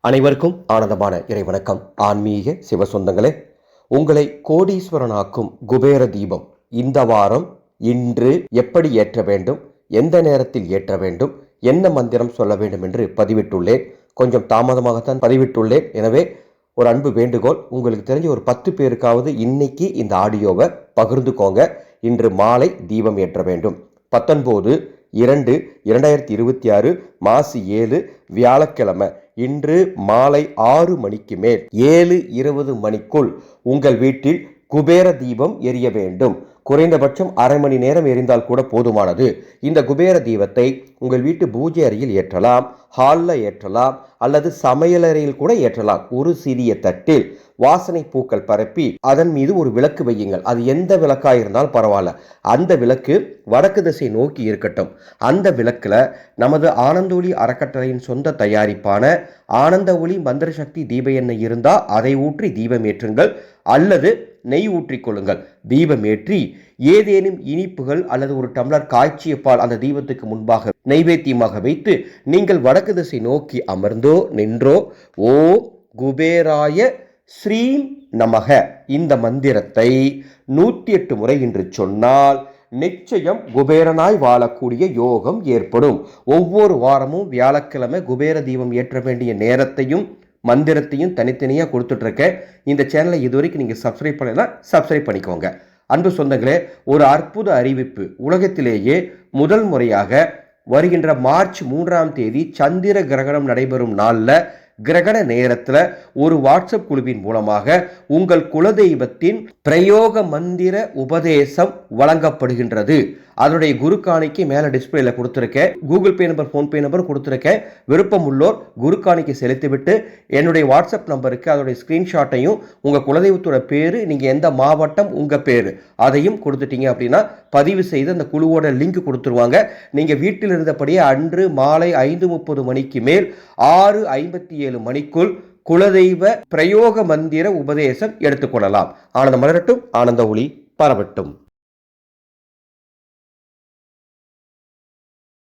அனைவருக்கும் ஆனந்தமான இறைவணக்கம். ஆன்மீக சிவசொந்தங்களே, உங்களை கோடீஸ்வரனாக்கும் குபேர தீபம் இந்த வாரம் இன்று எப்படி ஏற்ற வேண்டும், எந்த நேரத்தில் ஏற்ற வேண்டும், என்ன மந்திரம் சொல்ல வேண்டும் என்று பதிவிட்டுள்ளேன். கொஞ்சம் தாமதமாகத்தான் பதிவிட்டுள்ளேன். எனவே ஒரு அன்பு வேண்டுகோள், உங்களுக்கு தெரிஞ்ச ஒரு 10 பேருக்காவது இன்னைக்கு இந்த ஆடியோவை பகிர்ந்துக்கோங்க. இன்று மாலை தீபம் ஏற்ற வேண்டும். 19/2/2026 மாசி 7 வியாழக்கிழமை. இன்று மாலை 6 மணிக்கு மேல் 7:20 மணிக்குள் உங்கள் வீட்டில் குபேர தீபம் எரிய வேண்டும். குறைந்தபட்சம் அரை மணி நேரம் எரிந்தால் கூட போதுமானது. இந்த குபேர தீபத்தை உங்கள் வீட்டு பூஜை அறையில் ஏற்றலாம், ஹாலில் ஏற்றலாம், அல்லது சமையலறையில் கூட ஏற்றலாம். ஒரு சிறிய தட்டில் வாசனை பூக்கள் பரப்பி அதன் மீது ஒரு விளக்கு வையுங்கள். அது எந்த விளக்காக இருந்தாலும் பரவாயில்ல. அந்த விளக்கு வடக்கு திசை நோக்கி இருக்கட்டும். அந்த விளக்கில் நமது ஆனந்த ஒளி அறக்கட்டளையின் சொந்த தயாரிப்பான ஆனந்த ஒளி மந்திர சக்தி தீப எண்ணெய் இருந்தால் அதை ஊற்றி தீபம் ஏற்றுங்கள், அல்லது நெய் ஊற்றிக்கொள்ளுங்கள். தீபம் ஏற்றி ஏதேனும் இனிப்புகள் அல்லது ஒரு டம்ளர் காய்ச்சிய பால் அந்த தீபத்துக்கு முன்பாக நைவேத்தியமாக வைத்து நீங்கள் வடக்கு திசை நோக்கி அமர்ந்தோ நின்றோ ஓ குபேராய ஸ்ரீம் நமக இந்த மந்திரத்தை 108 முறை என்று சொன்னால் நிச்சயம் குபேரனாய் வாழக்கூடிய யோகம் ஏற்படும். ஒவ்வொரு வாரமும் வியாழக்கிழமை குபேர தீபம் ஏற்ற வேண்டிய நேரத்தையும் மந்திரத்தையும் தனித்தனியாக கொடுத்துட்ருக்கேன். இந்த சேனலை இதுவரைக்கும் நீங்கள் சப்ஸ்கிரைப் பண்ணலாம், சப்ஸ்கிரைப் பண்ணிக்கோங்க. அன்பு சொந்தங்களே, ஒரு அற்புத அறிவிப்பு. உலகத்திலேயே முதல் முறையாக வருகின்ற மார்ச் 3ஆம் தேதி சந்திர கிரகணம் நடைபெறும் நாளில் கிரகண நேரத்தில் ஒரு வாட்ஸ்அப் குழுவின் மூலமாக உங்கள் குலதெய்வத்தின் பிரயோக மந்திர உபதேசம் வழங்கப்படுகின்றது. அதனுடைய குரு காணிக்கை மேலே டிஸ்பிளேல கொடுத்துருக்கேன். Google Pay number, PhonePe number கொடுத்துருக்கேன். விருப்பம் உள்ளோர் குரு காணிக்கை செலுத்திவிட்டு என்னுடைய வாட்ஸ்அப் நம்பருக்கு அதோடைய ஸ்க்ரீன்ஷாட்டையும் உங்கள் குலதெய்வத்தோட பேர், நீங்கள் எந்த மாவட்டம், உங்கள் பேர் அதையும் கொடுத்துட்டீங்க அப்படின்னா பதிவு செய்து அந்த குழுவோட லிங்க் கொடுத்துருவாங்க. நீங்கள் வீட்டில் இருந்தபடியே அன்று மாலை 5:30 மணிக்கு மேல் 6:57 மணிக்குள் குலதெய்வ பிரயோக மந்திர உபதேசம் எடுத்துக்கொள்ளலாம். ஆனந்த மலரட்டும், ஆனந்த ஒளி பரவட்டும்.